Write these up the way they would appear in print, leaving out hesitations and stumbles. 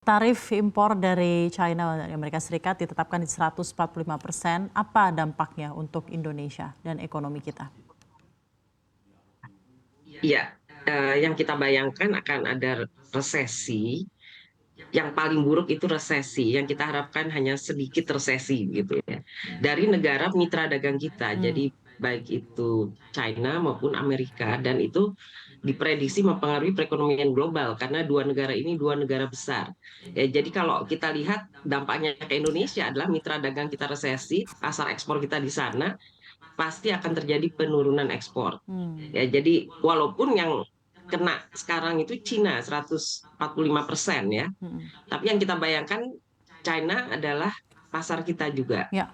Tarif impor dari China dan Amerika Serikat ditetapkan di 145%. Apa dampaknya untuk Indonesia dan ekonomi kita? Iya, yang kita bayangkan akan ada resesi, yang paling buruk itu resesi, yang kita harapkan hanya sedikit resesi gitu ya. Dari negara mitra dagang kita, Hmm. jadi baik itu China maupun Amerika, dan itu diprediksi mempengaruhi perekonomian global karena dua negara ini dua negara besar. Ya, jadi kalau kita lihat dampaknya ke Indonesia adalah mitra dagang kita resesi, pasar ekspor kita di sana, pasti akan terjadi penurunan ekspor. Hmm. Ya, jadi walaupun yang kena sekarang itu Cina 145% ya, Hmm. tapi yang kita bayangkan China adalah pasar kita juga, Ya.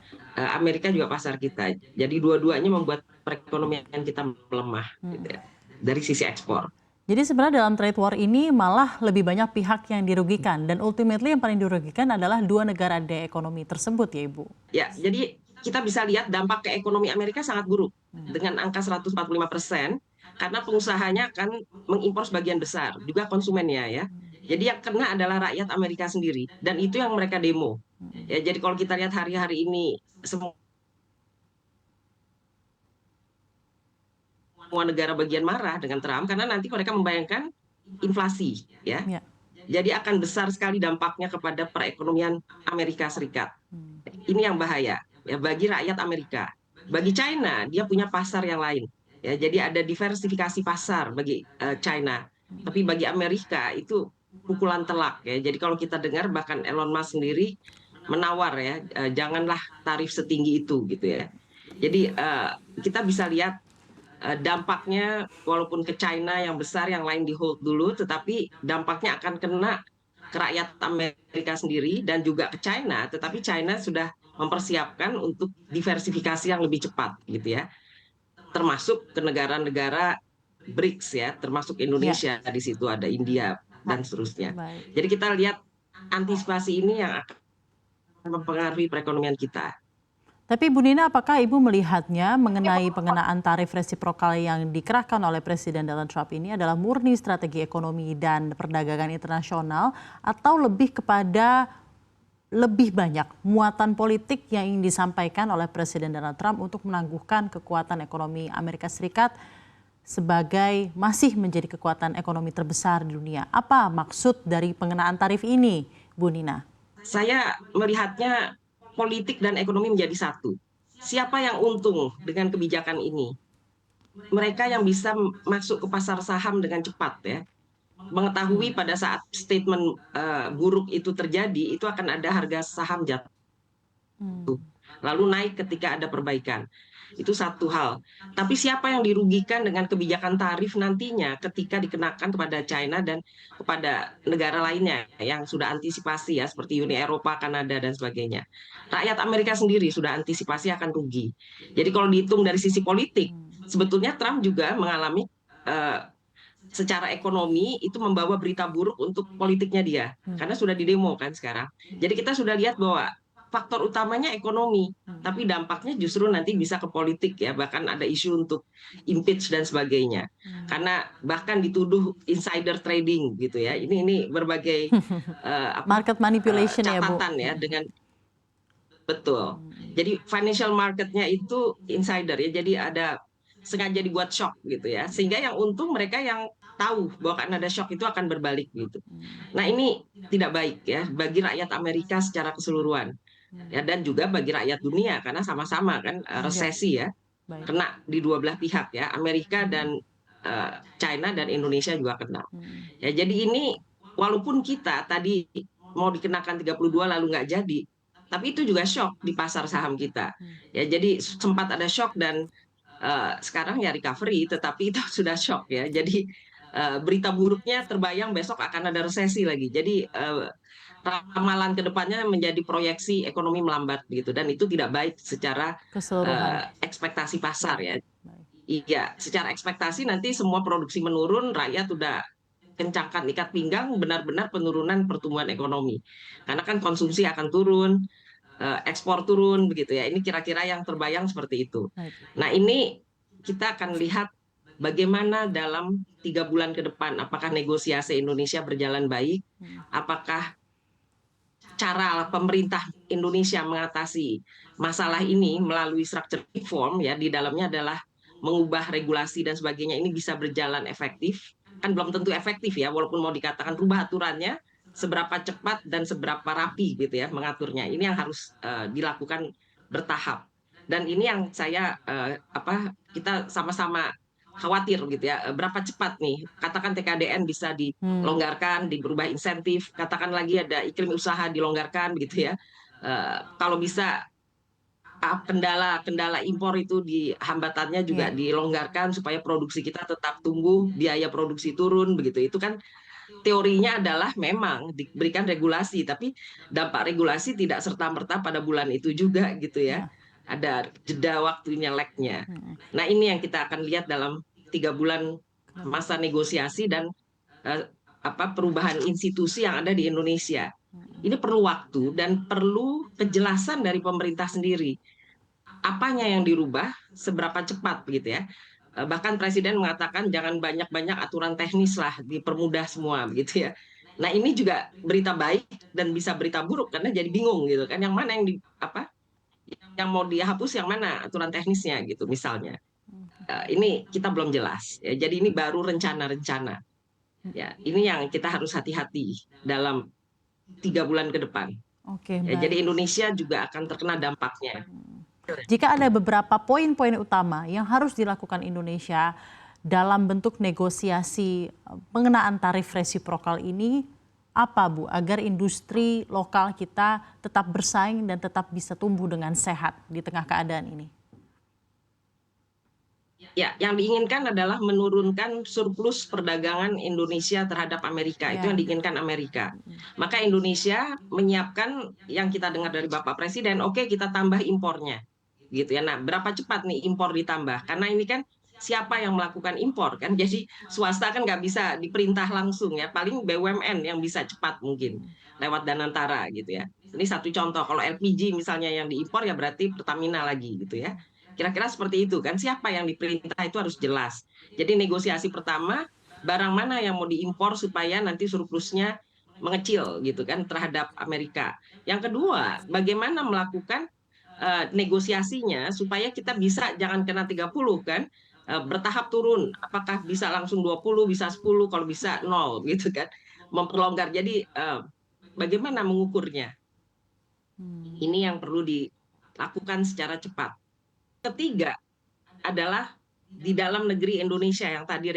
Amerika juga pasar kita. Jadi dua-duanya membuat perekonomian kita melemah, gitu Hmm. ya, dari sisi ekspor. Jadi sebenarnya dalam trade war ini malah lebih banyak pihak yang dirugikan dan ultimately yang paling dirugikan adalah dua negara de ekonomi tersebut ya Ibu. Ya, jadi kita bisa lihat dampak ke ekonomi Amerika sangat buruk dengan angka 145% karena pengusahanya akan mengimpor sebagian besar, juga konsumennya ya. Jadi yang kena adalah rakyat Amerika sendiri dan itu yang mereka demo. Ya, jadi kalau kita lihat hari-hari ini semua negara bagian marah dengan Trump karena nanti mereka membayangkan inflasi ya. Ya. Jadi akan besar sekali dampaknya kepada perekonomian Amerika Serikat. Hmm. Ini yang bahaya ya bagi rakyat Amerika. Bagi China, dia punya pasar yang lain. Ya, jadi ada diversifikasi pasar bagi China. Tapi bagi Amerika itu pukulan telak ya. Jadi kalau kita dengar bahkan Elon Musk sendiri menawar ya, janganlah tarif setinggi itu gitu ya. Jadi kita bisa lihat dampaknya walaupun ke China yang besar, yang lain di hold dulu, tetapi dampaknya akan kena ke rakyat Amerika sendiri dan juga ke China, tetapi China sudah mempersiapkan untuk diversifikasi yang lebih cepat gitu ya, termasuk ke negara-negara BRICS ya, termasuk Ya. Indonesia di situ ada India dan seterusnya. Baik. Jadi kita lihat antisipasi ini yang akan mempengaruhi perekonomian kita. Tapi Bu Nina, apakah Ibu melihatnya mengenai pengenaan tarif resiprokal yang dikerahkan oleh Presiden Donald Trump ini adalah murni strategi ekonomi dan perdagangan internasional atau lebih kepada lebih banyak muatan politik yang ingin disampaikan oleh Presiden Donald Trump untuk menangguhkan kekuatan ekonomi Amerika Serikat sebagai masih menjadi kekuatan ekonomi terbesar di dunia? Apa maksud dari pengenaan tarif ini, Bu Nina? Saya melihatnya politik dan ekonomi menjadi satu. Siapa yang untung dengan kebijakan ini? Mereka yang bisa masuk ke pasar saham dengan cepat ya. Mengetahui pada saat statement buruk itu terjadi, itu akan ada harga saham jatuh. Hmm. Lalu naik ketika ada perbaikan. Itu satu hal. Tapi siapa yang dirugikan dengan kebijakan tarif nantinya ketika dikenakan kepada China dan kepada negara lainnya yang sudah antisipasi ya, seperti Uni Eropa, Kanada, dan sebagainya. Rakyat Amerika sendiri sudah antisipasi akan rugi. Jadi kalau dihitung dari sisi politik, sebetulnya Trump juga mengalami eh, secara ekonomi itu membawa berita buruk untuk politiknya dia. Karena sudah didemo kan sekarang. Jadi kita sudah lihat bahwa faktor utamanya ekonomi, tapi dampaknya justru nanti bisa ke politik ya, bahkan ada isu untuk impeach dan sebagainya. Karena bahkan dituduh insider trading gitu ya. Ini berbagai Market manipulation ya Bu. catatan ya dengan betul. Jadi financial marketnya itu insider ya. Jadi ada sengaja dibuat shock gitu ya. Sehingga yang untung mereka yang tahu bahwa akan ada shock itu akan berbalik gitu. Nah, ini tidak baik ya bagi rakyat Amerika secara keseluruhan. Ya, dan juga bagi rakyat dunia karena sama-sama kan Ya, resesi ya. baik. Kena di dua belah pihak ya, Amerika dan China dan Indonesia juga kena. Ya, jadi ini walaupun kita tadi mau dikenakan 32 lalu nggak jadi, tapi itu juga shock di pasar saham kita. Ya, jadi sempat ada shock dan sekarang ya recovery, tetapi itu sudah shock ya. Jadi berita buruknya terbayang besok akan ada resesi lagi. Jadi ramalan ke depannya menjadi proyeksi ekonomi melambat gitu dan itu tidak baik secara Keseluruhan. ekspektasi pasar ya. Baik. Iya, secara ekspektasi nanti semua produksi menurun, rakyat udah kencangkan ikat pinggang, benar-benar penurunan pertumbuhan ekonomi. Karena kan konsumsi akan turun, ekspor turun begitu ya. Ini kira-kira yang terbayang seperti itu. Baik. Nah, ini kita akan lihat bagaimana dalam 3 bulan ke depan, apakah negosiasi Indonesia berjalan baik, apakah cara pemerintah Indonesia mengatasi masalah ini melalui structure reform ya, di dalamnya adalah mengubah regulasi dan sebagainya, ini bisa berjalan efektif. Kan belum tentu efektif ya, walaupun mau dikatakan rubah aturannya, seberapa cepat dan seberapa rapi gitu ya mengaturnya. Ini yang harus dilakukan bertahap. Dan ini yang saya kita sama-sama khawatir gitu ya, berapa cepat nih katakan TKDN bisa dilonggarkan, berubah insentif, katakan lagi ada iklim usaha dilonggarkan begitu ya. Kalau bisa kendala impor itu hambatannya juga Iya. dilonggarkan supaya produksi kita tetap tumbuh, biaya produksi turun begitu. Itu kan teorinya adalah memang diberikan regulasi, tapi dampak regulasi tidak serta-merta pada bulan itu juga gitu ya. Ya. Ada jeda waktunya, lag-nya. Mm. Nah ini yang kita akan lihat dalam 3 bulan masa negosiasi dan perubahan institusi yang ada di Indonesia. Ini perlu waktu dan perlu kejelasan dari pemerintah sendiri. Apanya yang dirubah, seberapa cepat begitu ya. Bahkan Presiden mengatakan jangan banyak-banyak aturan teknis lah, dipermudah semua begitu ya. Nah ini juga berita baik dan bisa berita buruk karena jadi bingung gitu kan, yang mana yang mau dihapus, yang mana aturan teknisnya gitu misalnya. Ini kita belum jelas ya, jadi ini baru rencana-rencana ya. Ini yang kita harus hati-hati dalam 3 bulan ke depan Oke, ya, baik. jadi Indonesia juga akan terkena dampaknya. Jika ada beberapa poin-poin utama yang harus dilakukan Indonesia dalam bentuk negosiasi pengenaan tarif resiprokal ini, apa Bu, agar industri lokal kita tetap bersaing dan tetap bisa tumbuh dengan sehat di tengah keadaan ini? Ya, yang diinginkan adalah menurunkan surplus perdagangan Indonesia terhadap Amerika. Itu yang Ya. diinginkan Amerika. Maka Indonesia menyiapkan yang kita dengar dari Bapak Presiden, oke kita tambah impornya. Gitu ya. Nah, berapa cepat nih impor ditambah? Karena ini kan siapa yang melakukan impor kan? Jadi swasta kan nggak bisa diperintah langsung ya. Paling BUMN yang bisa cepat mungkin lewat Danantara gitu ya. Ini satu contoh. Kalau LPG misalnya yang diimpor ya berarti Pertamina lagi gitu ya. Kira-kira seperti itu kan, siapa yang diperintah itu harus jelas. Jadi negosiasi pertama, barang mana yang mau diimpor supaya nanti surplusnya mengecil gitu kan terhadap Amerika. Yang kedua, bagaimana melakukan negosiasinya supaya kita bisa jangan kena 30 kan, bertahap turun. Apakah bisa langsung 20, bisa 10, kalau bisa 0 gitu kan. Memperlonggar. Jadi bagaimana mengukurnya? Ini yang perlu dilakukan secara cepat. Ketiga adalah di dalam negeri Indonesia yang tadi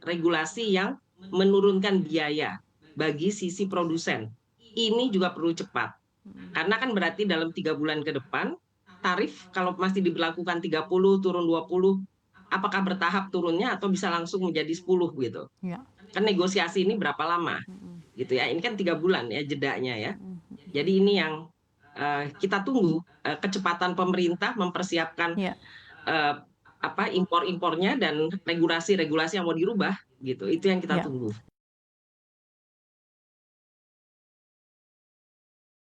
regulasi yang menurunkan biaya bagi sisi produsen. Ini juga perlu cepat. Karena kan berarti dalam 3 bulan ke depan, tarif kalau masih diberlakukan 30 turun 20, apakah bertahap turunnya atau bisa langsung menjadi 10 gitu. Ya. Kan negosiasi ini berapa lama gitu ya. Ini kan 3 bulan ya jedanya ya. Jadi ini yang kita tunggu kecepatan pemerintah mempersiapkan Ya. impor-impornya dan regulasi-regulasi yang mau dirubah gitu. Itu yang kita Ya. tunggu.